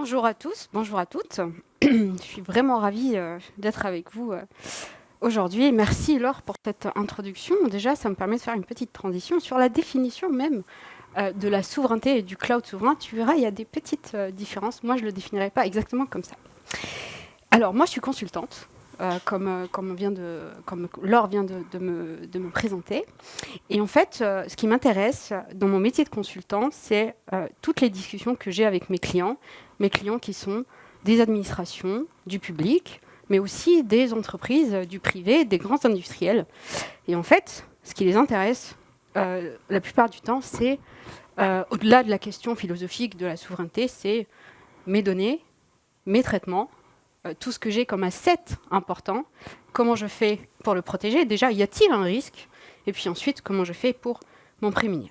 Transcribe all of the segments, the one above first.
Bonjour à tous, bonjour à toutes. Je suis vraiment ravie d'être avec vous aujourd'hui. Merci Laure pour cette introduction. Déjà, ça me permet de faire une petite transition sur la définition même de la souveraineté et du cloud souverain. Tu verras, il y a des petites différences. Moi, je ne le définirais pas exactement comme ça. Alors, moi, je suis consultante. Comme Laure vient de me présenter. Et en fait, ce qui m'intéresse dans mon métier de consultant, c'est toutes les discussions que j'ai avec mes clients qui sont des administrations, du public, mais aussi des entreprises, du privé, des grands industriels. Et en fait, ce qui les intéresse la plupart du temps, c'est, au-delà de la question philosophique de la souveraineté, c'est mes données, mes traitements, tout ce que j'ai comme asset important, comment je fais pour le protéger. Déjà, y a-t-il un risque? Et puis ensuite, comment je fais pour m'en prémunir?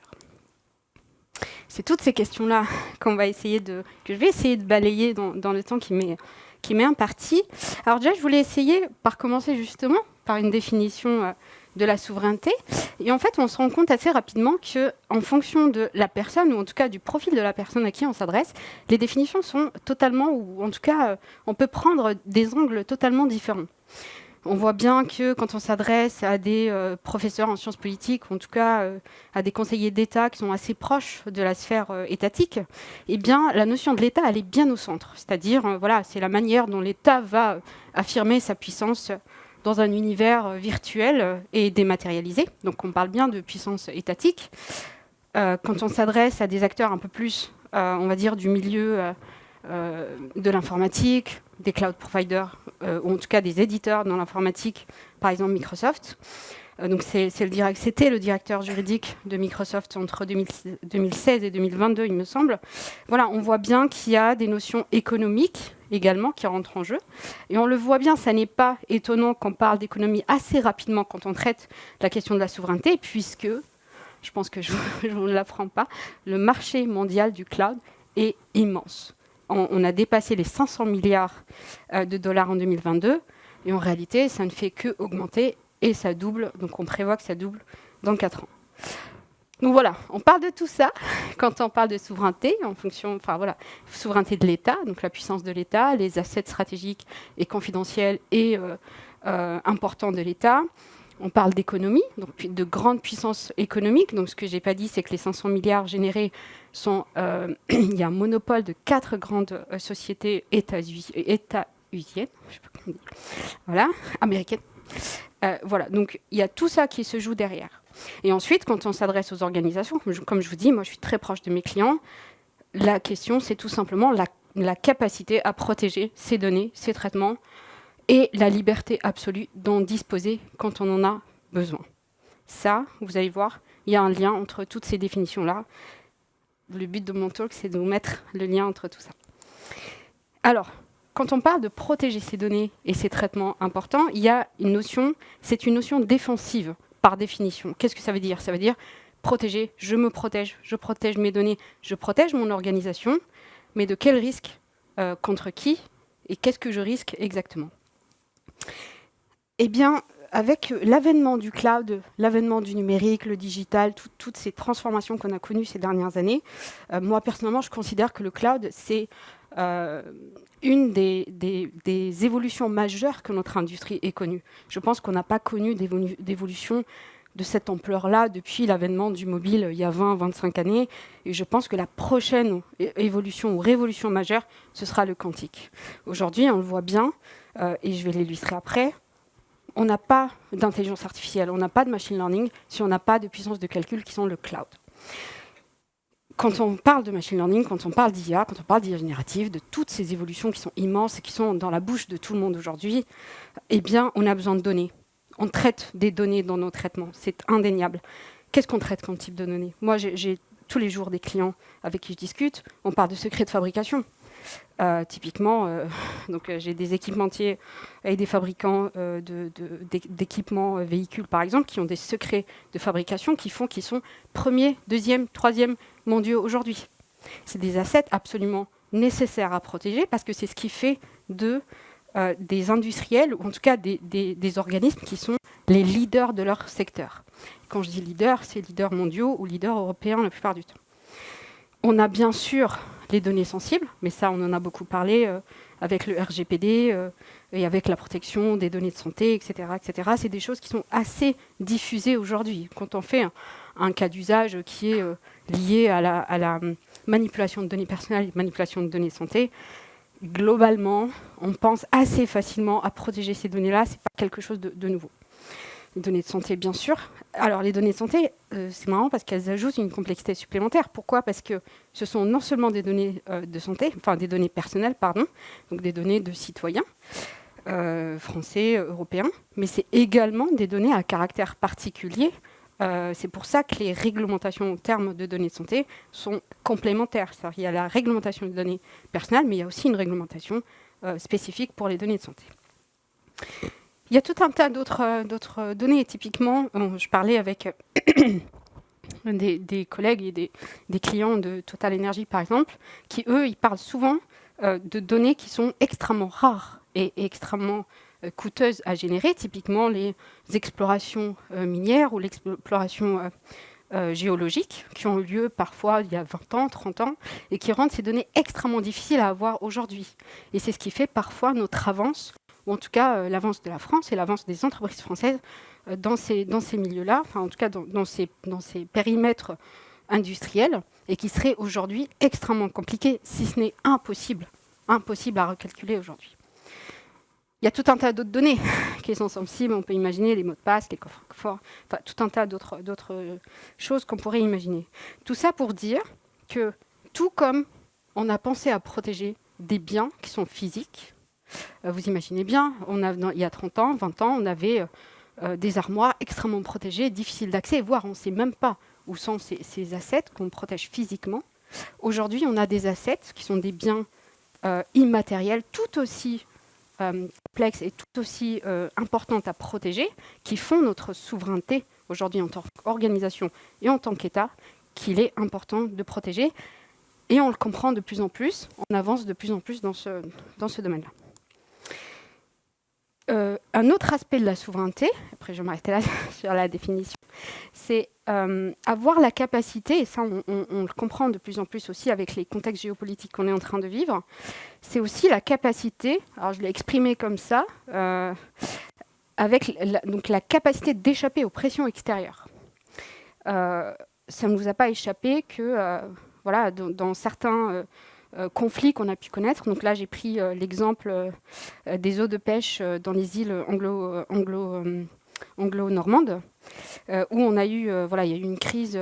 C'est toutes ces questions-là que je vais essayer de balayer dans le temps qui m'est imparti. Alors déjà, je voulais essayer par commencer justement par une définition de la souveraineté. Et en fait, on se rend compte assez rapidement qu'en fonction de la personne, ou en tout cas du profil de la personne à qui on s'adresse, les définitions sont totalement, ou en tout cas, on peut prendre des angles totalement différents. On voit bien que quand on s'adresse à des professeurs en sciences politiques, ou en tout cas à des conseillers d'État qui sont assez proches de la sphère étatique, eh bien, la notion de l'État, elle est bien au centre. C'est-à-dire, voilà, c'est la manière dont l'État va affirmer sa puissance dans un univers virtuel et dématérialisé. Donc on parle bien de puissance étatique. Quand on s'adresse à des acteurs un peu plus, on va dire, du milieu de l'informatique, des cloud providers, ou en tout cas des éditeurs dans l'informatique, par exemple Microsoft. Donc c'était le directeur juridique de Microsoft entre 2016 et 2022, il me semble. Voilà, on voit bien qu'il y a des notions économiques également qui rentrent en jeu. Et on le voit bien, ça n'est pas étonnant qu'on parle d'économie assez rapidement quand on traite la question de la souveraineté, puisque, je pense que je ne l'apprends pas, le marché mondial du cloud est immense. On a dépassé les 500 milliards de dollars en 2022, et en réalité, ça ne fait que augmenter, et ça double, donc on prévoit que ça double dans 4 ans. Donc voilà, on parle de tout ça quand on parle de souveraineté, souveraineté de l'État, donc la puissance de l'État, les assets stratégiques et confidentiels et importants de l'État. On parle d'économie, donc de grande puissance économique. Donc ce que je n'ai pas dit, c'est que les 500 milliards générés sont... il y a un monopole de 4 grandes sociétés états-uniennes, voilà, américaines. Voilà, donc il y a tout ça qui se joue derrière. Et ensuite, quand on s'adresse aux organisations, comme je vous dis, moi je suis très proche de mes clients, la question c'est tout simplement la capacité à protéger ces données, ces traitements, et la liberté absolue d'en disposer quand on en a besoin. Ça, vous allez voir, il y a un lien entre toutes ces définitions-là. Le but de mon talk, c'est de vous mettre le lien entre tout ça. Alors, quand on parle de protéger ces données et ces traitements importants, il y a une notion, c'est une notion défensive par définition. Qu'est-ce que ça veut dire? Ça veut dire protéger, je protège mes données, je protège mon organisation, mais de quel risque, contre qui, et qu'est-ce que je risque exactement? Eh bien, avec l'avènement du cloud, l'avènement du numérique, le digital, toutes ces transformations qu'on a connues ces dernières années, moi, personnellement, je considère que le cloud, c'est une des évolutions majeures que notre industrie ait connue. Je pense qu'on n'a pas connu d'évolution de cette ampleur-là depuis l'avènement du mobile il y a 20-25 années. Et je pense que la prochaine évolution ou révolution majeure, ce sera le quantique. Aujourd'hui, on le voit bien, et je vais l'illustrer après, on n'a pas d'intelligence artificielle, on n'a pas de machine learning si on n'a pas de puissance de calcul qui sont le cloud. Quand on parle de machine learning, quand on parle d'IA, quand on parle d'IA générative, de toutes ces évolutions qui sont immenses et qui sont dans la bouche de tout le monde aujourd'hui, eh bien, on a besoin de données. On traite des données dans nos traitements, c'est indéniable. Qu'est-ce qu'on traite comme type de données? Moi, j'ai tous les jours des clients avec qui je discute, on parle de secrets de fabrication. Typiquement, j'ai des équipementiers et des fabricants d'équipements véhicules, par exemple, qui ont des secrets de fabrication qui sont premier, deuxième, troisième mondiaux aujourd'hui. C'est des assets absolument nécessaires à protéger parce que c'est ce qui fait des industriels, ou en tout cas des organismes qui sont les leaders de leur secteur. Quand je dis leaders, c'est leaders mondiaux ou leaders européens la plupart du temps. On a bien sûr les données sensibles, mais ça, on en a beaucoup parlé avec le RGPD et avec la protection des données de santé, etc. etc. C'est des choses qui sont assez diffusées aujourd'hui. Quand on fait un cas d'usage qui est lié à la manipulation de données personnelles et manipulation de données de santé, globalement, on pense assez facilement à protéger ces données-là. Ce n'est pas quelque chose de nouveau. Les données de santé, bien sûr. Alors, les données de santé, c'est marrant parce qu'elles ajoutent une complexité supplémentaire. Pourquoi ? Parce que ce sont non seulement des données de santé, enfin des données personnelles, pardon, donc des données de citoyens français, européens, mais c'est également des données à caractère particulier. C'est pour ça que les réglementations en termes de données de santé sont complémentaires. C'est-à-dire qu'il y a la réglementation des données personnelles, mais il y a aussi une réglementation spécifique pour les données de santé. Il y a tout un tas d'autres données. Typiquement, je parlais avec des collègues et des clients de Total Energy, par exemple, qui, eux, ils parlent souvent de données qui sont extrêmement rares et extrêmement coûteuses à générer, typiquement les explorations minières ou l'exploration géologique, qui ont eu lieu parfois il y a 20 ans, 30 ans, et qui rendent ces données extrêmement difficiles à avoir aujourd'hui. Et c'est ce qui fait parfois notre avance, ou en tout cas l'avance de la France et l'avance des entreprises françaises dans ces milieux-là, enfin en tout cas dans ces périmètres industriels, et qui seraient aujourd'hui extrêmement compliqués, si ce n'est impossible à recalculer aujourd'hui. Il y a tout un tas d'autres données qui sont sensibles. On peut imaginer les mots de passe, les coffres forts, enfin tout un tas d'autres choses qu'on pourrait imaginer. Tout ça pour dire que tout comme on a pensé à protéger des biens qui sont physiques, vous imaginez bien, il y a 30 ans, 20 ans, on avait des armoires extrêmement protégées, difficiles d'accès, voire on ne sait même pas où sont ces assets qu'on protège physiquement. Aujourd'hui, on a des assets qui sont des biens immatériels, tout aussi complexes et tout aussi importantes à protéger, qui font notre souveraineté aujourd'hui en tant qu'organisation et en tant qu'État, qu'il est important de protéger. Et on le comprend de plus en plus, on avance de plus en plus dans ce domaine-là. Un autre aspect de la souveraineté, après je vais m'arrêter là sur la définition, c'est avoir la capacité, et ça on le comprend de plus en plus aussi avec les contextes géopolitiques qu'on est en train de vivre, c'est aussi la capacité, alors je l'ai exprimé comme ça, avec donc la capacité d'échapper aux pressions extérieures. Ça ne nous a pas échappé que voilà, dans certains conflits qu'on a pu connaître. Donc là, j'ai pris l'exemple des eaux de pêche dans les îles anglo-normandes, où on a eu, il y a eu une crise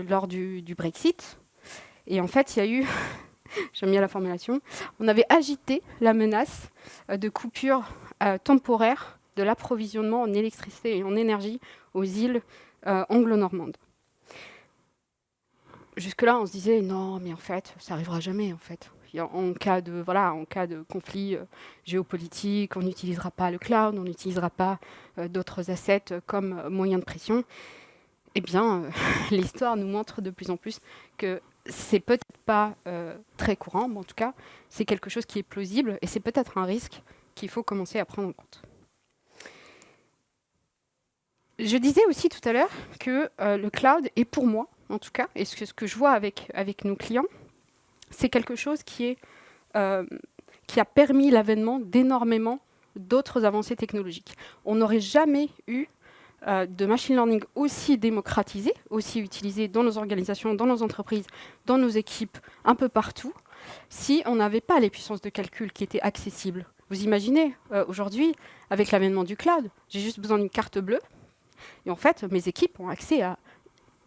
lors du Brexit. Et en fait, il y a eu, j'aime bien la formulation, on avait agité la menace de coupure temporaire de l'approvisionnement en électricité et en énergie aux îles anglo-normandes. Jusque-là, on se disait non, mais en fait, ça n'arrivera jamais. En fait, en cas de conflit géopolitique, on n'utilisera pas le cloud, on n'utilisera pas d'autres assets comme moyen de pression. Eh bien, l'histoire nous montre de plus en plus que c'est peut-être pas très courant, mais en tout cas, c'est quelque chose qui est plausible et c'est peut-être un risque qu'il faut commencer à prendre en compte. Je disais aussi tout à l'heure que le cloud est pour moi, en tout cas, et ce que je vois avec nos clients, c'est quelque chose qui a permis l'avènement d'énormément d'autres avancées technologiques. On n'aurait jamais eu de machine learning aussi démocratisé, aussi utilisé dans nos organisations, dans nos entreprises, dans nos équipes, un peu partout, si on n'avait pas les puissances de calcul qui étaient accessibles. Vous imaginez, aujourd'hui, avec l'avènement du cloud, j'ai juste besoin d'une carte bleue, et en fait, mes équipes ont accès à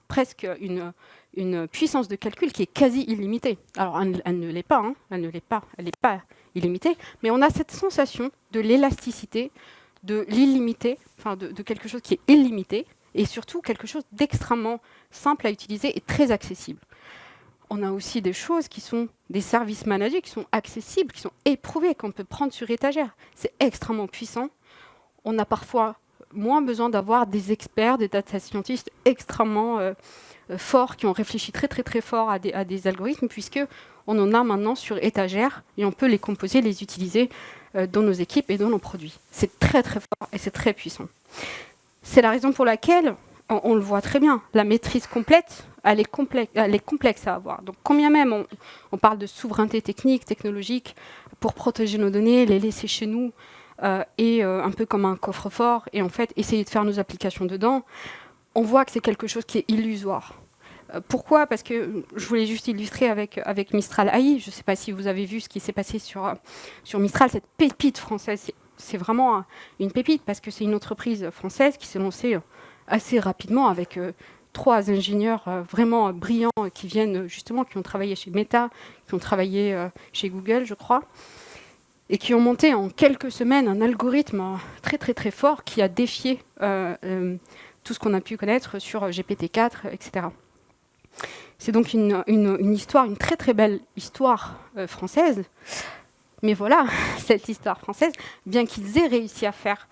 presque une puissance de calcul qui est quasi illimitée. Alors, elle ne l'est pas, hein, elle n'est pas illimitée, mais on a cette sensation de l'élasticité, de l'illimité, enfin de quelque chose qui est illimité, et surtout quelque chose d'extrêmement simple à utiliser et très accessible. On a aussi des choses qui sont des services managés, qui sont accessibles, qui sont éprouvés, qu'on peut prendre sur étagère. C'est extrêmement puissant. On a parfois moins besoin d'avoir des experts, des data scientists extrêmement forts, qui ont réfléchi très très très fort à des algorithmes, puisqu'on en a maintenant sur étagère et on peut les composer, les utiliser dans nos équipes et dans nos produits. C'est très très fort et c'est très puissant. C'est la raison pour laquelle on le voit très bien, la maîtrise complète, elle est complexe à avoir. Donc, combien même on parle de souveraineté technique, technologique, pour protéger nos données, les laisser chez nous, et un peu comme un coffre-fort, et en fait, essayer de faire nos applications dedans, on voit que c'est quelque chose qui est illusoire. Pourquoi ? Parce que je voulais juste illustrer avec Mistral AI. Je ne sais pas si vous avez vu ce qui s'est passé sur Mistral, cette pépite française. C'est vraiment une pépite, parce que c'est une entreprise française qui s'est lancée assez rapidement avec 3 ingénieurs vraiment brillants qui viennent justement, qui ont travaillé chez Meta, qui ont travaillé chez Google, je crois, et qui ont monté en quelques semaines un algorithme très très très fort qui a défié tout ce qu'on a pu connaître sur GPT-4, etc. C'est donc une histoire, une très très belle histoire française. Mais voilà, cette histoire française, bien qu'ils aient réussi à faire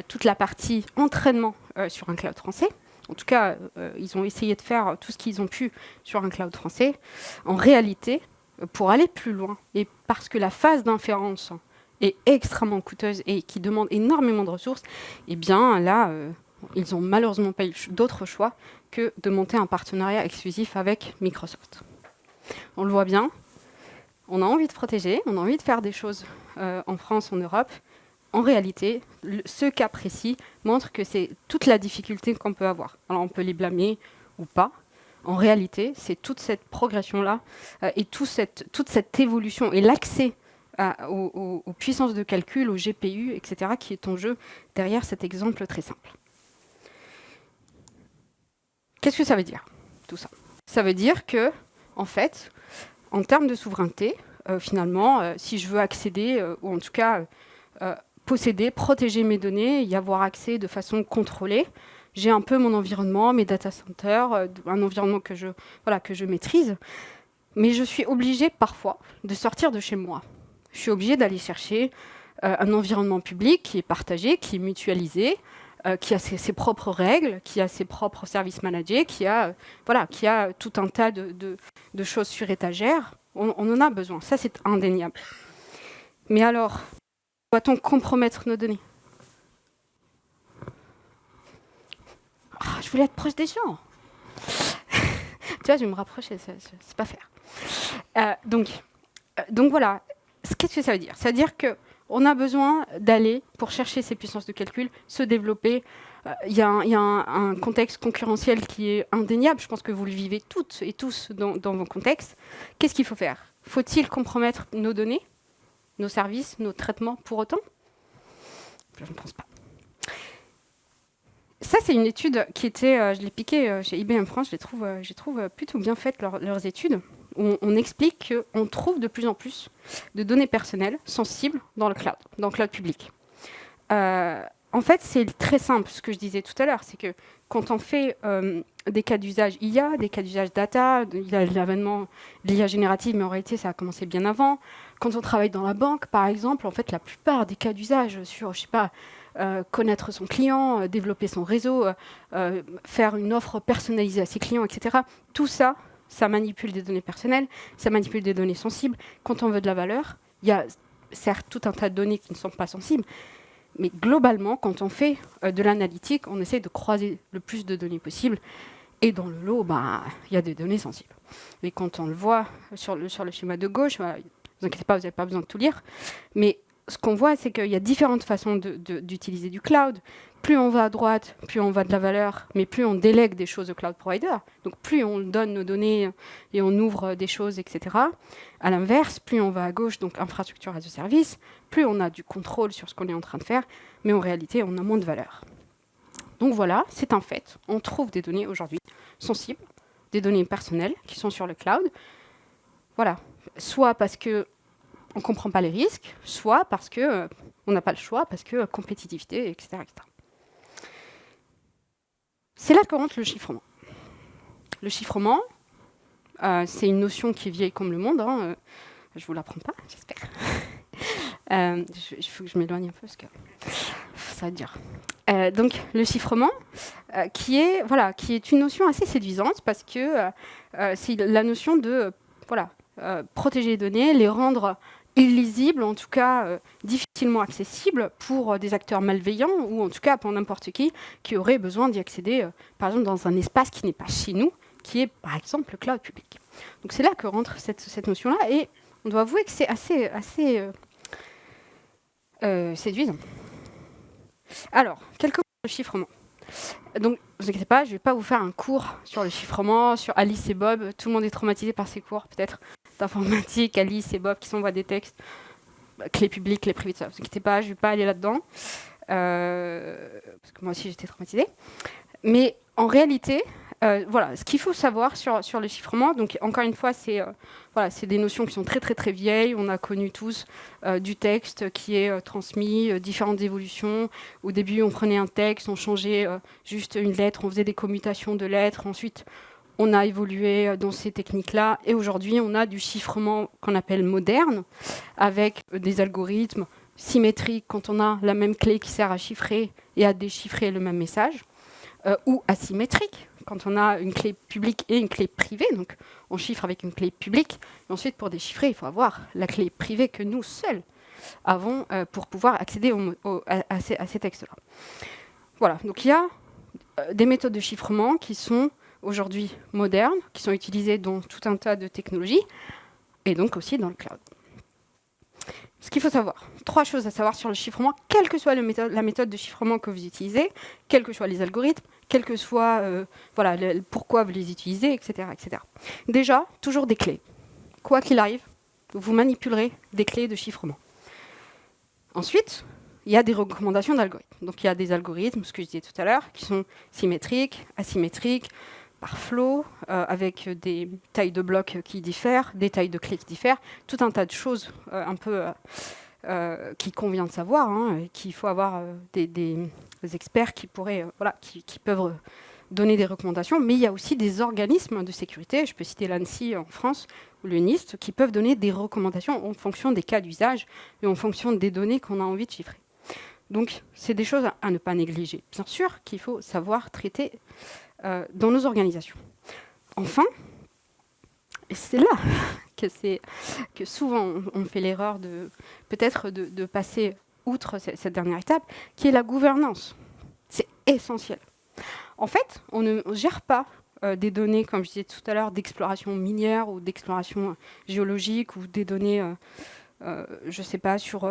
toute la partie entraînement sur un cloud français, en tout cas, ils ont essayé de faire tout ce qu'ils ont pu sur un cloud français, en réalité, pour aller plus loin, et parce que la phase d'inférence est extrêmement coûteuse et qui demande énormément de ressources, eh bien là, ils n'ont malheureusement pas eu d'autre choix que de monter un partenariat exclusif avec Microsoft. On le voit bien, on a envie de protéger, on a envie de faire des choses en France, en Europe. En réalité, ce cas précis montre que c'est toute la difficulté qu'on peut avoir. Alors on peut les blâmer ou pas. En réalité, c'est toute cette progression-là et toute cette évolution et l'accès aux puissances de calcul, aux GPU, etc., qui est en jeu derrière cet exemple très simple. Qu'est-ce que ça veut dire, tout ça ? Ça veut dire que, en fait, en termes de souveraineté, finalement, si je veux accéder, ou en tout cas posséder, protéger mes données, y avoir accès de façon contrôlée, j'ai un peu mon environnement, mes data centers, un environnement que je maîtrise, mais je suis obligée parfois de sortir de chez moi. Je suis obligée d'aller chercher un environnement public qui est partagé, qui est mutualisé, qui a ses propres règles, qui a ses propres services managés, qui a tout un tas de choses sur étagère. On en a besoin, ça c'est indéniable. Mais alors, doit-on compromettre nos données ? Je voulais être proche des gens. Tu vois, je vais me rapprocher, c'est pas faire. Donc voilà, qu'est-ce que ça veut dire ? Ça veut dire qu'on a besoin d'aller, pour chercher ces puissances de calcul, se développer. Il y a un contexte concurrentiel qui est indéniable. Je pense que vous le vivez toutes et tous dans vos contextes. Qu'est-ce qu'il faut faire ? Faut-il compromettre nos données, nos services, nos traitements pour autant ? Je ne pense pas. Ça, c'est une étude qui était, je l'ai piquée chez IBM France, je trouve plutôt bien faites leurs études, où on explique qu'on trouve de plus en plus de données personnelles sensibles dans le cloud public. En fait, c'est très simple, ce que je disais tout à l'heure, c'est que quand on fait des cas d'usage IA, des cas d'usage data, il y a l'avènement de l'IA générative, mais en réalité, ça a commencé bien avant. Quand on travaille dans la banque, par exemple, en fait, la plupart des cas d'usage sur, je sais pas, connaître son client, développer son réseau, faire une offre personnalisée à ses clients, etc. Tout ça, ça manipule des données personnelles, ça manipule des données sensibles. Quand on veut de la valeur, il y a certes tout un tas de données qui ne sont pas sensibles, mais globalement, quand on fait de l'analytique, on essaie de croiser le plus de données possible. Et dans le lot, il y a des données sensibles. Et quand on le voit sur le schéma de gauche, ne vous inquiétez pas, vous n'avez pas besoin de tout lire, mais ce qu'on voit, c'est qu'il y a différentes façons d'utiliser du cloud. Plus on va à droite, plus on va de la valeur, mais plus on délègue des choses au cloud provider. Donc plus on donne nos données et on ouvre des choses, etc. À l'inverse, plus on va à gauche, donc infrastructure as a service, plus on a du contrôle sur ce qu'on est en train de faire, mais en réalité, on a moins de valeur. Donc voilà, c'est un fait. On trouve des données aujourd'hui sensibles, des données personnelles qui sont sur le cloud. Voilà, soit parce que on ne comprend pas les risques, soit parce qu'on n'a pas le choix, parce que compétitivité, etc. etc. C'est là que rentre le chiffrement. Le chiffrement, c'est une notion qui est vieille comme le monde. Je ne vous l'apprends pas, j'espère. Il faut que je m'éloigne un peu, parce que ça va être dur. Donc, le chiffrement, qui est une notion assez séduisante, parce que c'est la notion de protéger les données, les rendre illisible, en tout cas difficilement accessible pour des acteurs malveillants ou en tout cas pour n'importe qui aurait besoin d'y accéder, par exemple dans un espace qui n'est pas chez nous, qui est par exemple le cloud public. Donc c'est là que rentre cette notion-là et on doit avouer que c'est assez séduisant. Alors, quelques mots sur le chiffrement. Donc, ne vous inquiétez pas, je ne vais pas vous faire un cours sur le chiffrement, sur Alice et Bob. Tout le monde est traumatisé par ces cours, peut-être, d'informatique, Alice et Bob qui s'envoient des textes, clés publiques, clés privées, ça. Ne vous inquiétez pas, je ne vais pas aller là-dedans. Parce que moi aussi, j'étais traumatisée. Mais en réalité, voilà, ce qu'il faut savoir sur le chiffrement, donc encore une fois, c'est des notions qui sont très très très vieilles. On a connu tous du texte qui est transmis, différentes évolutions. Au début, on prenait un texte, on changeait juste une lettre, on faisait des commutations de lettres. Ensuite, on a évolué dans ces techniques-là. Et aujourd'hui, on a du chiffrement qu'on appelle moderne, avec des algorithmes symétriques quand on a la même clé qui sert à chiffrer et à déchiffrer le même message. Ou asymétrique, quand on a une clé publique et une clé privée. Donc, on chiffre avec une clé publique. Et ensuite, pour déchiffrer, il faut avoir la clé privée que nous seuls avons pour pouvoir accéder à ces textes-là. Voilà. Donc, il y a des méthodes de chiffrement qui sont aujourd'hui modernes, qui sont utilisées dans tout un tas de technologies, et donc aussi dans le cloud. Ce qu'il faut savoir, 3 choses à savoir sur le chiffrement, quelle que soit la méthode de chiffrement que vous utilisez, quels que soient les algorithmes, quel que soit pourquoi vous les utilisez, etc., etc. Déjà, toujours des clés. Quoi qu'il arrive, vous manipulerez des clés de chiffrement. Ensuite, il y a des recommandations d'algorithmes. Donc il y a des algorithmes, ce que je disais tout à l'heure, qui sont symétriques, asymétriques, par flow, avec des tailles de blocs qui diffèrent, des tailles de clés qui diffèrent, tout un tas de choses un peu qu'il convient de savoir, et qu'il faut avoir des experts qui pourraient, qui peuvent donner des recommandations. Mais il y a aussi des organismes de sécurité, je peux citer l'ANSSI en France, ou le NIST, qui peuvent donner des recommandations en fonction des cas d'usage et en fonction des données qu'on a envie de chiffrer. Donc, c'est des choses à ne pas négliger. Bien sûr qu'il faut savoir traiter dans nos organisations. Enfin, et c'est là que souvent on fait l'erreur de peut-être de passer outre cette dernière étape, qui est la gouvernance. C'est essentiel. En fait, on ne gère pas des données, comme je disais tout à l'heure, d'exploration minière ou d'exploration géologique ou des données, je ne sais pas, sur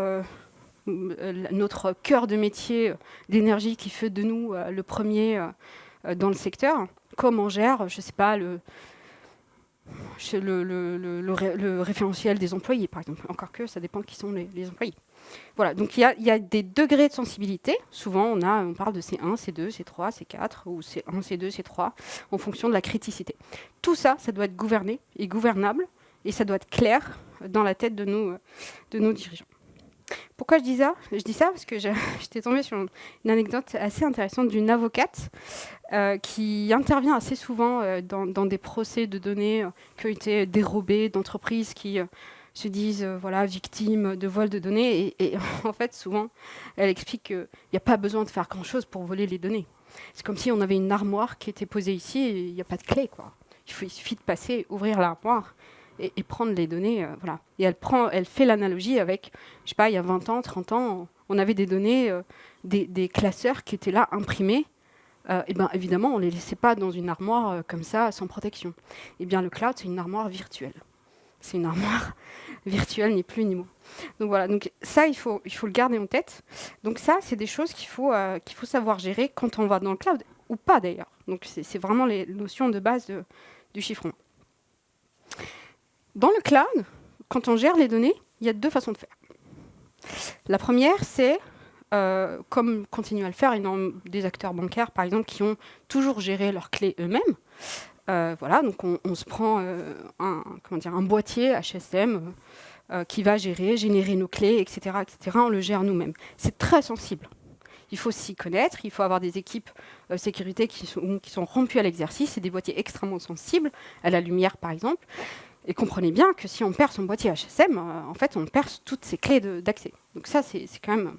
notre cœur de métier d'énergie qui fait de nous le premier dans le secteur, comme on gère, je ne sais pas, le référentiel des employés, par exemple. Encore que ça dépend qui sont les employés. Voilà, donc il y a des degrés de sensibilité. Souvent, on parle de C1, C2, C3, C4, ou C1, C2, C3, en fonction de la criticité. Tout ça, ça doit être gouverné et gouvernable, et ça doit être clair dans la tête de nos dirigeants. Pourquoi je dis ça ? Je dis ça parce que j'étais tombée sur une anecdote assez intéressante d'une avocate qui intervient assez souvent dans des procès de données qui ont été dérobées d'entreprises qui se disent victimes de vol de données. Et en fait, souvent, elle explique qu'il n'y a pas besoin de faire grand-chose pour voler les données. C'est comme si on avait une armoire qui était posée ici et il n'y a pas de clé, quoi. Il suffit de passer, ouvrir l'armoire et prendre les données. Voilà. Et elle fait l'analogie avec, je sais pas, il y a 20 ans, 30 ans, on avait des données, des classeurs qui étaient là, imprimés. Et bien évidemment, on ne les laissait pas dans une armoire comme ça, sans protection. Et bien le cloud, c'est une armoire virtuelle. C'est une armoire virtuelle, ni plus ni moins. Donc voilà, donc ça, il faut le garder en tête. Donc ça, c'est des choses qu'il faut savoir gérer quand on va dans le cloud, ou pas d'ailleurs. Donc c'est vraiment les notions de base du chiffrement. Dans le cloud, quand on gère les données, il y a 2 façons de faire. La première, c'est, comme continuent à le faire des acteurs bancaires, par exemple, qui ont toujours géré leurs clés eux-mêmes. Donc on se prend un boîtier HSM qui va générer nos clés, etc., etc. On le gère nous-mêmes. C'est très sensible. Il faut s'y connaître, il faut avoir des équipes sécurité qui sont rompues à l'exercice et des boîtiers extrêmement sensibles, à la lumière, par exemple. Et comprenez bien que si on perd son boîtier HSM, en fait, on perd toutes ses clés d'accès. Donc ça, c'est quand même...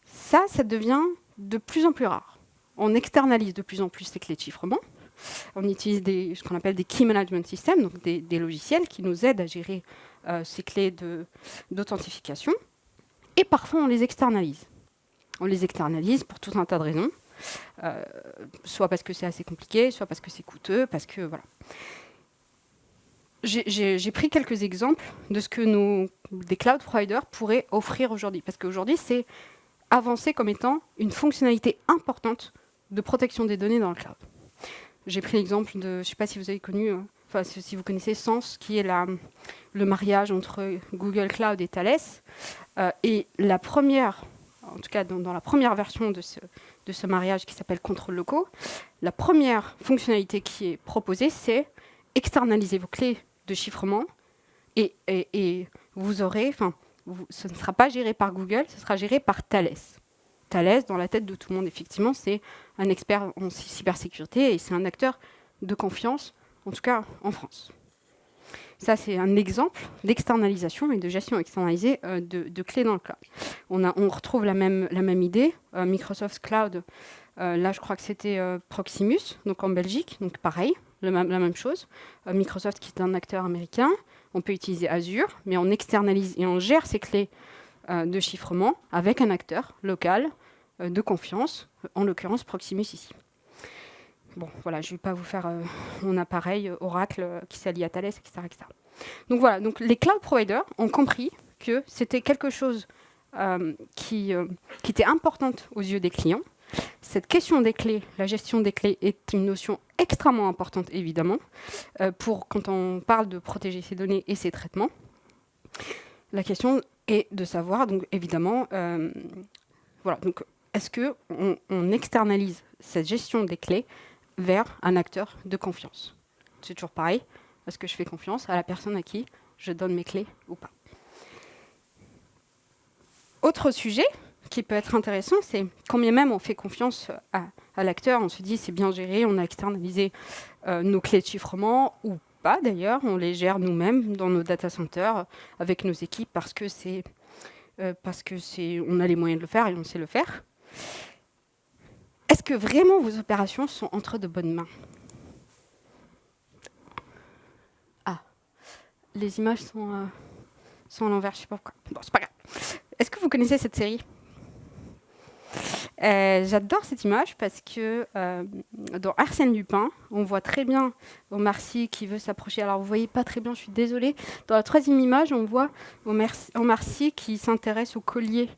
Ça devient de plus en plus rare. On externalise de plus en plus ces clés de chiffrement. On utilise ce qu'on appelle des key management systems, donc des logiciels qui nous aident à gérer ces clés d'authentification. Et parfois, on les externalise. On les externalise pour tout un tas de raisons. Soit parce que c'est assez compliqué, soit parce que c'est coûteux, parce que voilà. J'ai pris quelques exemples de ce que des cloud providers pourraient offrir aujourd'hui. Parce qu'aujourd'hui, c'est avancé comme étant une fonctionnalité importante de protection des données dans le cloud. J'ai pris l'exemple de, je ne sais pas si vous avez connu, si vous connaissez Sens, qui est le mariage entre Google Cloud et Thales. Et la première, en tout cas dans la première version de ce mariage qui s'appelle Contrôle locaux, la première fonctionnalité qui est proposée, c'est externaliser vos clés de chiffrement et vous aurez, ce ne sera pas géré par Google, ce sera géré par Thales. Thales, dans la tête de tout le monde, effectivement, c'est un expert en cybersécurité et c'est un acteur de confiance, en tout cas en France. Ça, c'est un exemple d'externalisation et de gestion externalisée de clés dans le cloud. On retrouve la même idée. Microsoft Cloud, là, je crois que c'était Proximus, donc en Belgique, donc pareil, la même chose. Microsoft, qui est un acteur américain, on peut utiliser Azure, mais on externalise et on gère ces clés de chiffrement avec un acteur local de confiance, en l'occurrence Proximus ici. Bon, voilà, je ne vais pas vous faire mon appareil Oracle qui s'allie à Thales, etc., etc. Donc voilà, donc les cloud providers ont compris que c'était quelque chose qui était importante aux yeux des clients. Cette question des clés, la gestion des clés est une notion extrêmement importante, évidemment, quand on parle de protéger ces données et ces traitements. La question est de savoir, donc évidemment, voilà, donc est-ce qu'on externalise cette gestion des clés vers un acteur de confiance? C'est toujours pareil. Est-ce que je fais confiance à la personne à qui je donne mes clés ou pas? Autre sujet qui peut être intéressant, c'est combien même on fait confiance à l'acteur, on se dit c'est bien géré, on a externalisé nos clés de chiffrement ou pas d'ailleurs, on les gère nous-mêmes dans nos data centers avec nos équipes parce que on a les moyens de le faire et on sait le faire. Est-ce que vraiment vos opérations sont entre de bonnes mains? Ah, les images sont à l'envers, je ne sais pas pourquoi. Bon, c'est pas grave. Est-ce que vous connaissez cette série? J'adore cette image parce que dans Arsène Lupin, on voit très bien Omar Sy qui veut s'approcher. Alors vous voyez pas très bien, je suis désolée. Dans la troisième image, on voit Omar Sy qui s'intéresse au collier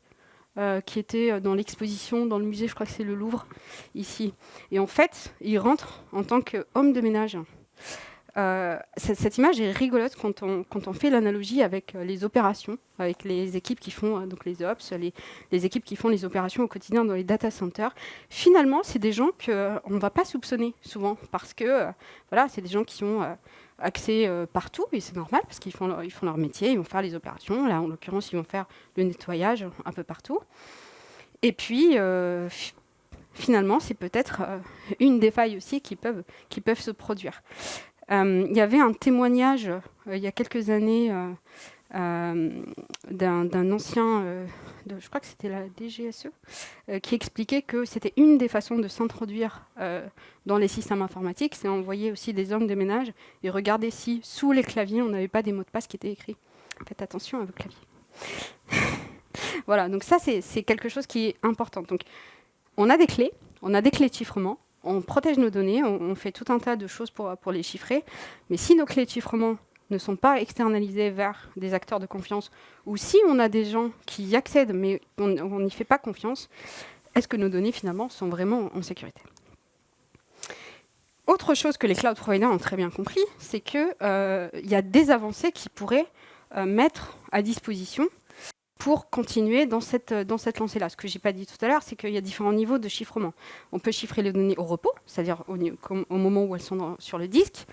qui était dans l'exposition, dans le musée, je crois que c'est le Louvre, ici. Et en fait, il rentre en tant qu'homme de ménage. Cette image est rigolote quand on fait l'analogie avec les opérations, avec les équipes qui font donc les ops, les équipes qui font les opérations au quotidien dans les data centers. Finalement, c'est des gens qu'on ne va pas soupçonner souvent parce que voilà, c'est des gens qui ont accès partout et c'est normal parce qu'ils font leur métier, ils vont faire les opérations. Là, en l'occurrence, ils vont faire le nettoyage un peu partout. Et puis, finalement, c'est peut-être une des failles aussi qui peuvent se produire. Il y avait un témoignage il y a quelques années d'un ancien, je crois que c'était la DGSE, qui expliquait que c'était une des façons de s'introduire dans les systèmes informatiques, c'est envoyer aussi des hommes de ménage et regarder si sous les claviers on n'avait pas des mots de passe qui étaient écrits. Faites attention à vos claviers. Voilà, donc ça c'est quelque chose qui est important. Donc on a des clés de chiffrement. On protège nos données, on fait tout un tas de choses pour les chiffrer. Mais si nos clés de chiffrement ne sont pas externalisées vers des acteurs de confiance, ou si on a des gens qui y accèdent, mais on n'y fait pas confiance, est-ce que nos données, finalement, sont vraiment en sécurité? Autre chose que les cloud providers ont très bien compris, c'est qu'il y a des avancées qu'ils pourraient mettre à disposition pour continuer dans cette lancée-là. Ce que je n'ai pas dit tout à l'heure, c'est qu'il y a différents niveaux de chiffrement. On peut chiffrer les données au repos, c'est-à-dire au moment où elles sont sur le disque,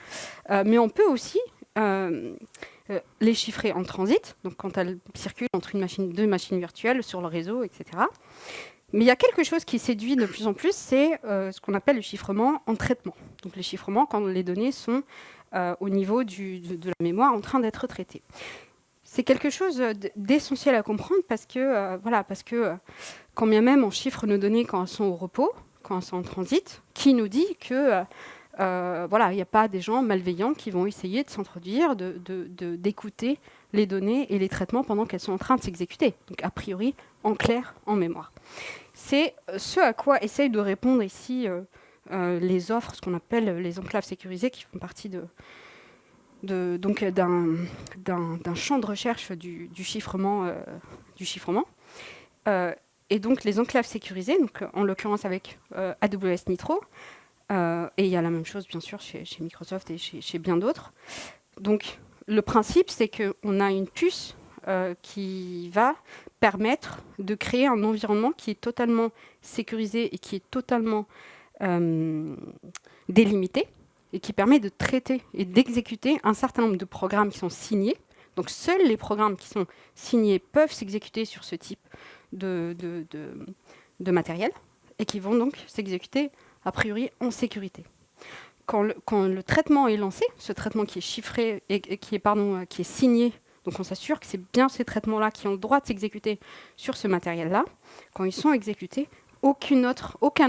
mais on peut aussi les chiffrer en transit, donc quand elles circulent entre deux machines virtuelles sur le réseau, etc. Mais il y a quelque chose qui séduit de plus en plus, c'est ce qu'on appelle le chiffrement en traitement. Donc le chiffrement quand les données sont au niveau de la mémoire en train d'être traitées. C'est quelque chose d'essentiel à comprendre parce que quand bien même on chiffre nos données quand elles sont au repos, quand elles sont en transit, qui nous dit que Voilà, il n'y a pas des gens malveillants qui vont essayer de s'introduire, d'écouter les données et les traitements pendant qu'elles sont en train de s'exécuter. Donc, a priori, en clair, en mémoire. C'est ce à quoi essayent de répondre ici les offres, ce qu'on appelle les enclaves sécurisées, qui font partie d'un champ de recherche du chiffrement. Et donc, les enclaves sécurisées, donc, en l'occurrence avec AWS Nitro, et il y a la même chose, bien sûr, chez Microsoft et chez bien d'autres. Donc, le principe, c'est qu'on a une puce qui va permettre de créer un environnement qui est totalement sécurisé et qui est totalement délimité et qui permet de traiter et d'exécuter un certain nombre de programmes qui sont signés. Donc, seuls les programmes qui sont signés peuvent s'exécuter sur ce type de matériel et qui vont donc s'exécuter a priori en sécurité. Quand le traitement est lancé, ce traitement qui est chiffré et qui est signé, donc on s'assure que c'est bien ces traitements-là qui ont le droit de s'exécuter sur ce matériel-là. Quand ils sont exécutés, aucun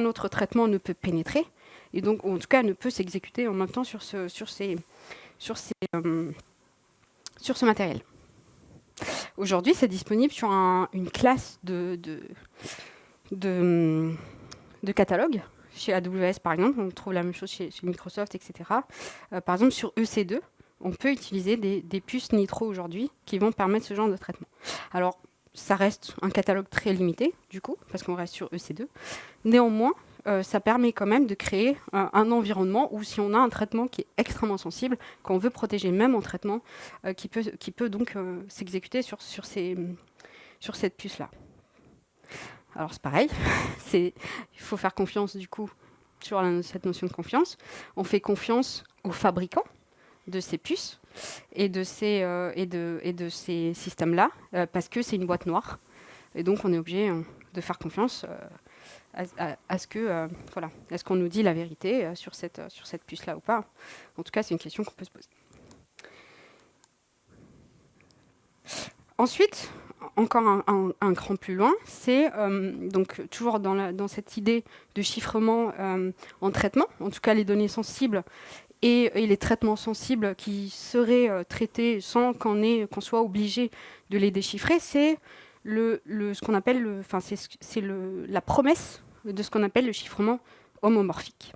autre traitement ne peut pénétrer, et donc en tout cas ne peut s'exécuter en même temps sur ce matériel. Aujourd'hui, c'est disponible sur une classe de catalogue. Chez AWS, par exemple, on trouve la même chose chez Microsoft, etc. Par exemple, sur EC2, on peut utiliser des puces Nitro aujourd'hui qui vont permettre ce genre de traitement. Alors, ça reste un catalogue très limité, du coup, parce qu'on reste sur EC2. Néanmoins, ça permet quand même de créer un environnement où si on a un traitement qui est extrêmement sensible, qu'on veut protéger même en traitement, qui peut donc s'exécuter sur cette puce-là. Alors c'est pareil, il faut faire confiance du coup sur cette notion de confiance. On fait confiance aux fabricants de ces puces et de ces systèmes-là parce que c'est une boîte noire. Et donc on est obligé de faire confiance à ce qu'on nous dit la vérité sur cette puce-là ou pas. En tout cas, c'est une question qu'on peut se poser. Ensuite, encore un cran plus loin, c'est donc toujours dans cette idée de chiffrement en traitement, en tout cas les données sensibles et les traitements sensibles qui seraient traités sans qu'on soit obligé de les déchiffrer, c'est ce qu'on appelle la promesse de ce qu'on appelle le chiffrement homomorphique.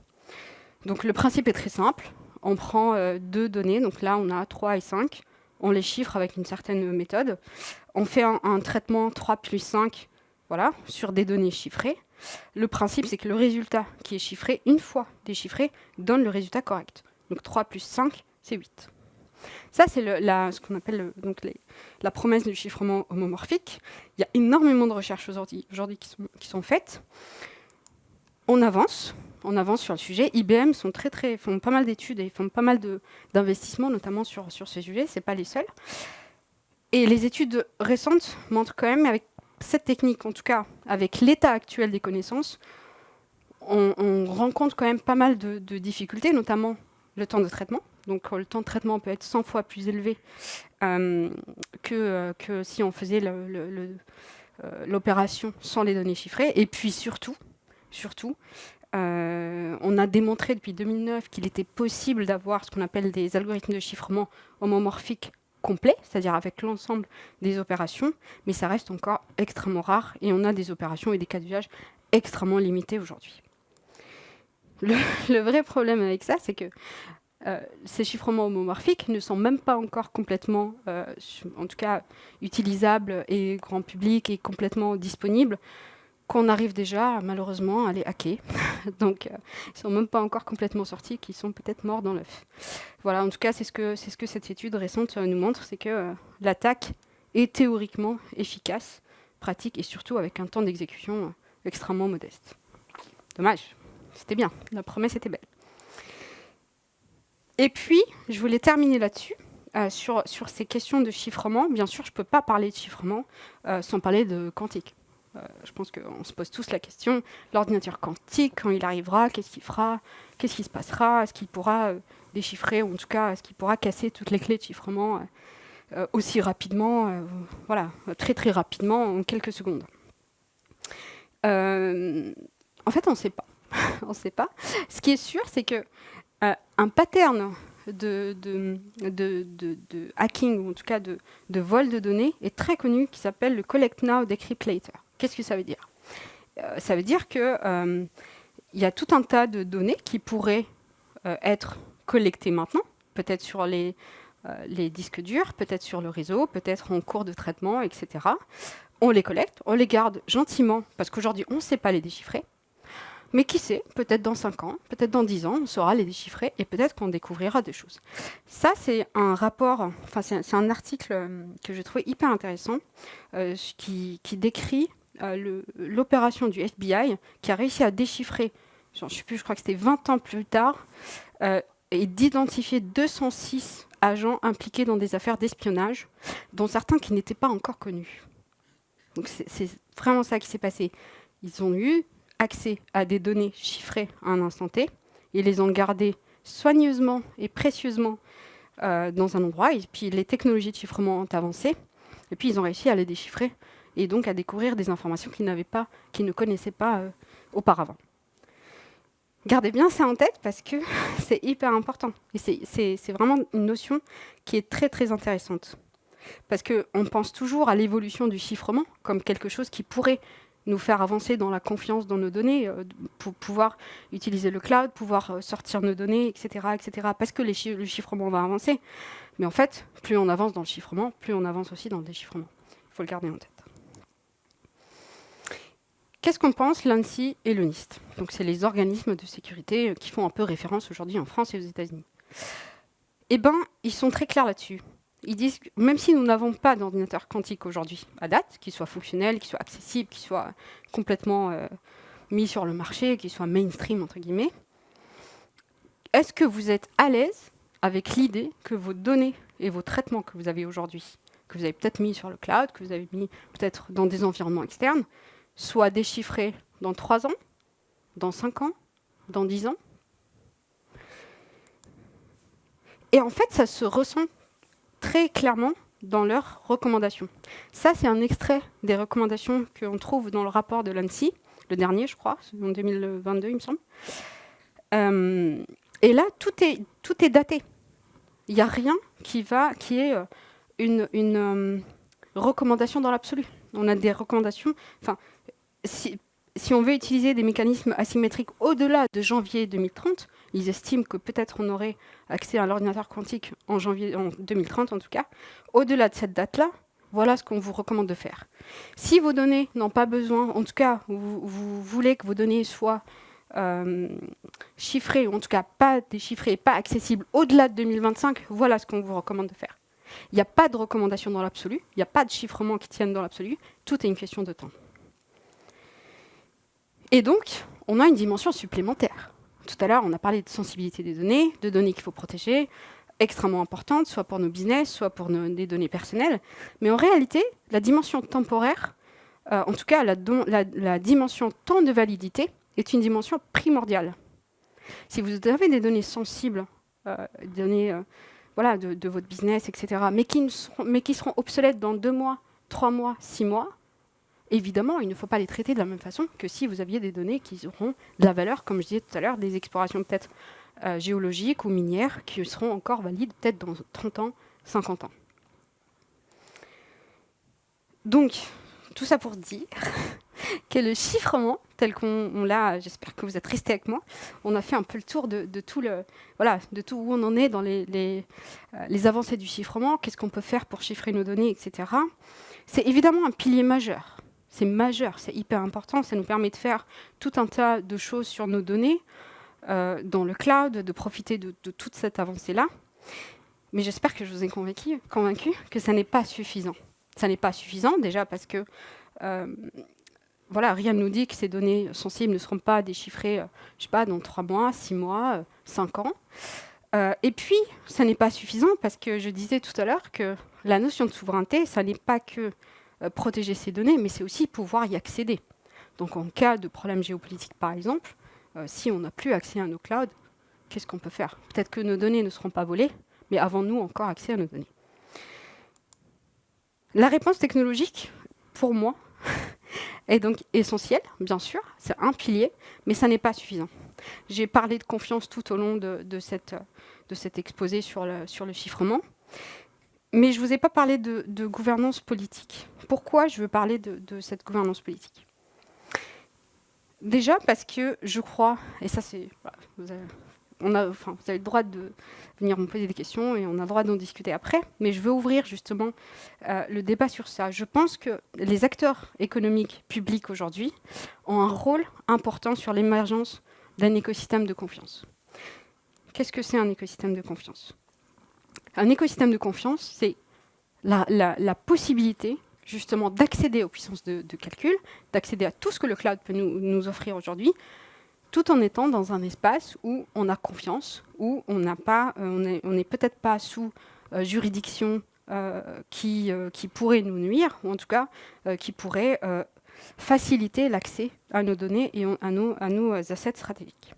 Donc le principe est très simple, on prend deux données, donc là on a 3 et 5, on les chiffre avec une certaine méthode. On fait un traitement 3 plus 5 sur des données chiffrées. Le principe, c'est que le résultat qui est chiffré, une fois déchiffré, donne le résultat correct. Donc 3 plus 5, c'est 8. Ça, c'est ce qu'on appelle la promesse du chiffrement homomorphique. Il y a énormément de recherches aujourd'hui qui sont faites. On avance sur le sujet. IBM font pas mal d'études et font pas mal d'investissements, notamment sur ce sujet. Ce n'est pas les seuls. Et les études récentes montrent quand même, avec cette technique, en tout cas avec l'état actuel des connaissances, on rencontre quand même pas mal de difficultés, notamment le temps de traitement. Donc le temps de traitement peut être 100 fois plus élevé que si on faisait l'opération sans les données chiffrées. Et puis surtout, on a démontré depuis 2009 qu'il était possible d'avoir ce qu'on appelle des algorithmes de chiffrement homomorphiques complets, c'est-à-dire avec l'ensemble des opérations, mais ça reste encore extrêmement rare et on a des opérations et des cas d'usage extrêmement limités aujourd'hui. Le vrai problème avec ça, c'est que ces chiffrements homomorphiques ne sont même pas encore complètement, en tout cas, utilisables et grand public et complètement disponibles, qu'on arrive déjà, malheureusement, à les hacker. Donc, ils ne sont même pas encore complètement sortis, qu'ils sont peut-être morts dans l'œuf. Voilà, en tout cas, c'est ce que cette étude récente nous montre, c'est que l'attaque est théoriquement efficace, pratique, et surtout avec un temps d'exécution extrêmement modeste. Dommage, c'était bien, la promesse était belle. Et puis, je voulais terminer là-dessus, sur ces questions de chiffrement. Bien sûr, je ne peux pas parler de chiffrement sans parler de quantique. Je pense qu'on se pose tous la question, l'ordinateur quantique, quand il arrivera, qu'est-ce qu'il fera, qu'est-ce qui se passera, est-ce qu'il pourra déchiffrer, ou en tout cas, est-ce qu'il pourra casser toutes les clés de chiffrement aussi rapidement, très très rapidement, en quelques secondes. En fait, on ne sait pas. On sait pas. Ce qui est sûr, c'est que un pattern de hacking, ou en tout cas de vol de données, est très connu, qui s'appelle le Collect Now, Decrypt Later. Qu'est-ce que ça veut dire ? Ça veut dire qu'il y a tout un tas de données qui pourraient être collectées maintenant, peut-être sur les disques durs, peut-être sur le réseau, peut-être en cours de traitement, etc. On les collecte, on les garde gentiment, parce qu'aujourd'hui, on ne sait pas les déchiffrer. Mais qui sait, peut-être dans 5 ans, peut-être dans 10 ans, on saura les déchiffrer et peut-être qu'on découvrira des choses. Ça, c'est un rapport, enfin, c'est un article que j'ai trouvé hyper intéressant, qui décrit l'opération du FBI qui a réussi à déchiffrer, je ne sais plus, je crois que c'était 20 ans plus tard, et d'identifier 206 agents impliqués dans des affaires d'espionnage, dont certains qui n'étaient pas encore connus. Donc c'est vraiment ça qui s'est passé. Ils ont eu accès à des données chiffrées à un instant T, ils les ont gardées soigneusement et précieusement dans un endroit, et puis les technologies de chiffrement ont avancé, et puis ils ont réussi à les déchiffrer, et donc à découvrir des informations qu'ils ne connaissaient pas auparavant. Gardez bien ça en tête parce que c'est hyper important. Et c'est vraiment une notion qui est très très intéressante. Parce qu'on pense toujours à l'évolution du chiffrement comme quelque chose qui pourrait nous faire avancer dans la confiance dans nos données, pour pouvoir utiliser le cloud, pouvoir sortir nos données, etc. etc. parce que le chiffrement va avancer. Mais en fait, plus on avance dans le chiffrement, plus on avance aussi dans le déchiffrement. Il faut le garder en tête. Qu'est-ce qu'on pense l'ANSSI et le NIST ? Donc, c'est les organismes de sécurité qui font un peu référence aujourd'hui en France et aux États-Unis. Eh bien, ils sont très clairs là-dessus. Ils disent que même si nous n'avons pas d'ordinateur quantique aujourd'hui, à date, qui soit fonctionnel, qui soit accessible, qui soit complètement mis sur le marché, qui soit mainstream, entre guillemets, est-ce que vous êtes à l'aise avec l'idée que vos données et vos traitements que vous avez aujourd'hui, que vous avez peut-être mis sur le cloud, que vous avez mis peut-être dans des environnements externes, soit déchiffrés dans 3 ans, dans 5 ans, dans 10 ans. Et en fait, ça se ressent très clairement dans leurs recommandations. Ça, c'est un extrait des recommandations qu'on trouve dans le rapport de l'ANSSI, le dernier, je crois, en 2022, il me semble. Et là, tout est daté. Il n'y a rien qui est une recommandation dans l'absolu. On a des recommandations... Si on veut utiliser des mécanismes asymétriques au-delà de janvier 2030, ils estiment que peut-être on aurait accès à l'ordinateur quantique en 2030 en tout cas. Au-delà de cette date-là, voilà ce qu'on vous recommande de faire. Si vos données n'ont pas besoin, en tout cas, vous voulez que vos données soient chiffrées, ou en tout cas pas déchiffrées, pas accessibles au-delà de 2025, voilà ce qu'on vous recommande de faire. Il n'y a pas de recommandation dans l'absolu, il n'y a pas de chiffrement qui tienne dans l'absolu, tout est une question de temps. Et donc, on a une dimension supplémentaire. Tout à l'heure, on a parlé de sensibilité des données, de données qu'il faut protéger, extrêmement importante, soit pour nos business, soit pour des données personnelles. Mais en réalité, la dimension temporaire, en tout cas la dimension temps de validité, est une dimension primordiale. Si vous avez des données sensibles, données de votre business, etc., mais qui seront obsolètes dans 2 mois, 3 mois, 6 mois, évidemment, il ne faut pas les traiter de la même façon que si vous aviez des données qui auront de la valeur, comme je disais tout à l'heure, des explorations peut-être géologiques ou minières qui seront encore valides peut-être dans 30 ans, 50 ans. Donc, tout ça pour dire que le chiffrement, tel qu'on l'a, j'espère que vous êtes restés avec moi, on a fait un peu le tour de tout où on en est dans les avancées du chiffrement, qu'est-ce qu'on peut faire pour chiffrer nos données, etc. C'est évidemment un pilier majeur. C'est majeur, c'est hyper important. Ça nous permet de faire tout un tas de choses sur nos données, dans le cloud, de profiter de toute cette avancée-là. Mais j'espère que je vous ai convaincu que ça n'est pas suffisant. Ça n'est pas suffisant, déjà parce que rien ne nous dit que ces données sensibles ne seront pas déchiffrées dans 3 mois, 6 mois, 5 ans. Et puis, ça n'est pas suffisant parce que je disais tout à l'heure que la notion de souveraineté, ça n'est pas que protéger ces données, mais c'est aussi pouvoir y accéder. Donc en cas de problème géopolitique, par exemple, si on n'a plus accès à nos clouds, qu'est-ce qu'on peut faire ? Peut-être que nos données ne seront pas volées, mais avons-nous encore accès à nos données ? La réponse technologique, pour moi, est donc essentielle, bien sûr, c'est un pilier, mais ça n'est pas suffisant. J'ai parlé de confiance tout au long de cet exposé sur le chiffrement. Mais je ne vous ai pas parlé de gouvernance politique. Pourquoi je veux parler de cette gouvernance politique? Déjà parce que je crois, et ça c'est... Voilà, vous avez le droit de venir me poser des questions et on a le droit d'en discuter après, mais je veux ouvrir justement le débat sur ça. Je pense que les acteurs économiques publics aujourd'hui ont un rôle important sur l'émergence d'un écosystème de confiance. Qu'est-ce que c'est un écosystème de confiance? Un écosystème de confiance, c'est la possibilité justement d'accéder aux puissances de calcul, d'accéder à tout ce que le cloud peut nous offrir aujourd'hui, tout en étant dans un espace où on a confiance, où on n'est peut-être pas sous juridiction qui pourrait nous nuire, ou en tout cas qui pourrait faciliter l'accès à nos données et à nos assets stratégiques.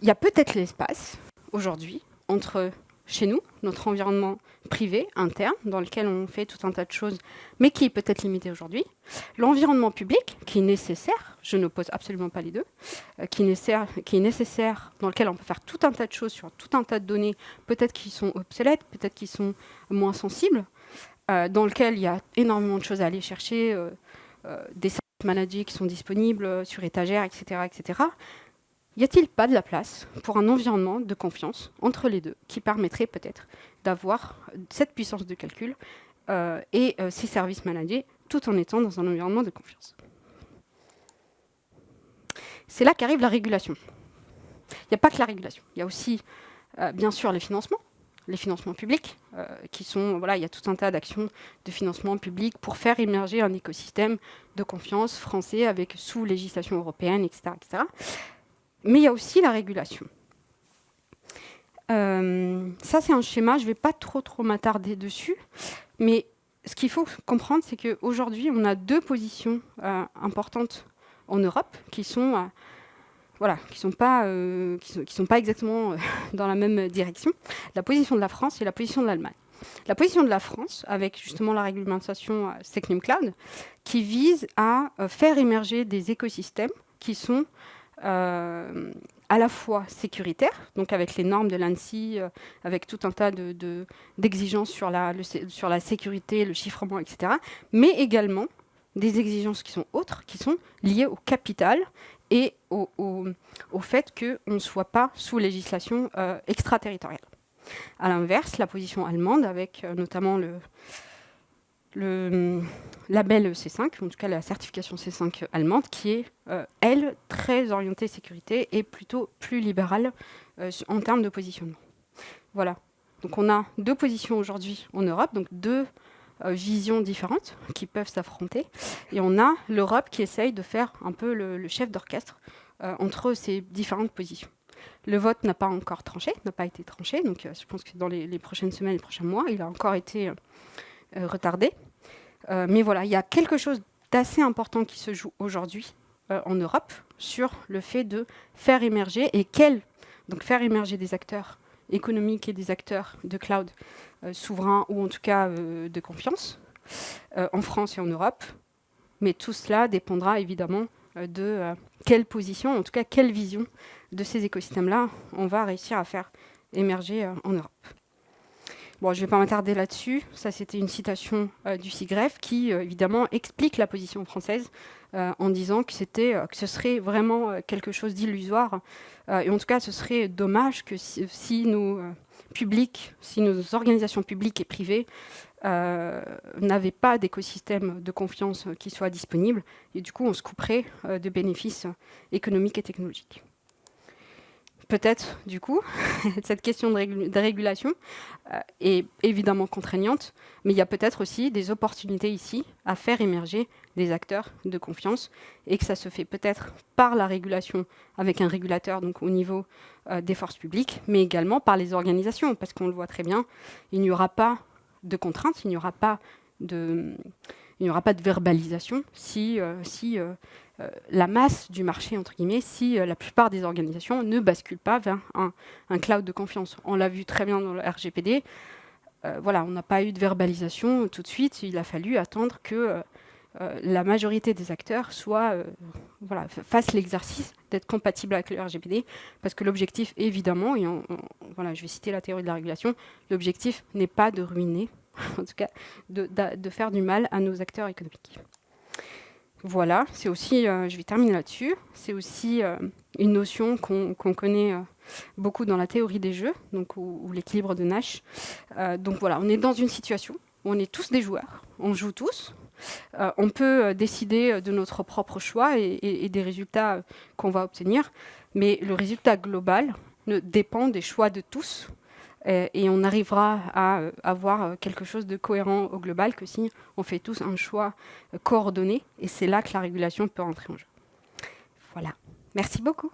Il y a peut-être l'espace aujourd'hui entre chez nous, notre environnement privé, interne, dans lequel on fait tout un tas de choses, mais qui est peut-être limité aujourd'hui. L'environnement public, qui est nécessaire, je n'oppose absolument pas les deux, qui est nécessaire, dans lequel on peut faire tout un tas de choses sur tout un tas de données, peut-être qui sont obsolètes, peut-être qui sont moins sensibles, dans lequel il y a énormément de choses à aller chercher, des services managés qui sont disponibles sur étagère, etc., etc. Y a-t-il pas de la place pour un environnement de confiance entre les deux qui permettrait peut-être d'avoir cette puissance de calcul et ces services managés tout en étant dans un environnement de confiance? C'est là qu'arrive la régulation. Il n'y a pas que la régulation. Il y a aussi, bien sûr, les financements publics, qui sont, voilà, il y a tout un tas d'actions de financement public pour faire émerger un écosystème de confiance français avec sous législation européenne, etc., etc. Mais il y a aussi la régulation. Ça, c'est un schéma, je ne vais pas trop m'attarder dessus, mais ce qu'il faut comprendre, c'est qu'aujourd'hui, on a deux positions importantes en Europe qui sont pas exactement dans la même direction. La position de la France et la position de l'Allemagne. La position de la France, avec justement la réglementation SecNum Cloud, qui vise à faire émerger des écosystèmes qui sont à la fois sécuritaires, donc avec les normes de l'ANSSI, avec tout un tas d'exigences sur la sécurité, le chiffrement, etc., mais également des exigences qui sont autres, qui sont liées au capital et au fait qu'on ne soit pas sous législation extraterritoriale. À l'inverse, la position allemande, avec notamment le label C5, en tout cas la certification C5 allemande, qui est, elle, très orientée sécurité et plutôt plus libérale en termes de positionnement. Voilà. Donc on a deux positions aujourd'hui en Europe, donc deux visions différentes qui peuvent s'affronter. Et on a l'Europe qui essaye de faire un peu le chef d'orchestre entre ces différentes positions. Le vote n'a pas encore tranché, n'a pas été tranché, donc je pense que dans les prochaines semaines, les prochains mois, il a encore été retardé. Mais voilà, il y a quelque chose d'assez important qui se joue aujourd'hui en Europe sur le fait de faire émerger donc faire émerger des acteurs économiques et des acteurs de cloud souverains ou en tout cas de confiance en France et en Europe. Mais tout cela dépendra évidemment de quelle position, en tout cas quelle vision de ces écosystèmes-là on va réussir à faire émerger en Europe. Bon, je ne vais pas m'attarder là-dessus. Ça, c'était une citation du SIGREF qui, évidemment, explique la position française en disant que ce serait vraiment quelque chose d'illusoire. Et en tout cas, ce serait dommage que si nos organisations publiques et privées n'avaient pas d'écosystème de confiance qui soit disponible. Et du coup, on se couperait de bénéfices économiques et technologiques. Peut-être, du coup, cette question de régulation est évidemment contraignante, mais il y a peut-être aussi des opportunités ici à faire émerger des acteurs de confiance et que ça se fait peut-être par la régulation avec un régulateur donc au niveau des forces publiques, mais également par les organisations, parce qu'on le voit très bien, il n'y aura pas de contraintes, il n'y aura pas de verbalisation si la masse du marché, entre guillemets, si la plupart des organisations ne basculent pas vers un cloud de confiance. On l'a vu très bien dans le RGPD. Voilà, on n'a pas eu de verbalisation tout de suite. Il a fallu attendre que la majorité des acteurs fassent l'exercice d'être compatible avec le RGPD, parce que l'objectif, évidemment, et je vais citer la théorie de la régulation, l'objectif n'est pas de ruiner, en tout cas de faire du mal à nos acteurs économiques. Voilà, c'est aussi, je vais terminer là-dessus, c'est aussi une notion qu'on connaît beaucoup dans la théorie des jeux, donc, ou l'équilibre de Nash. Donc voilà, on est dans une situation où on est tous des joueurs, on joue tous, on peut décider de notre propre choix et des résultats qu'on va obtenir, mais le résultat global dépend des choix de tous, et on arrivera à avoir quelque chose de cohérent au global que si on fait tous un choix coordonné, et c'est là que la régulation peut entrer en jeu. Voilà. Merci beaucoup.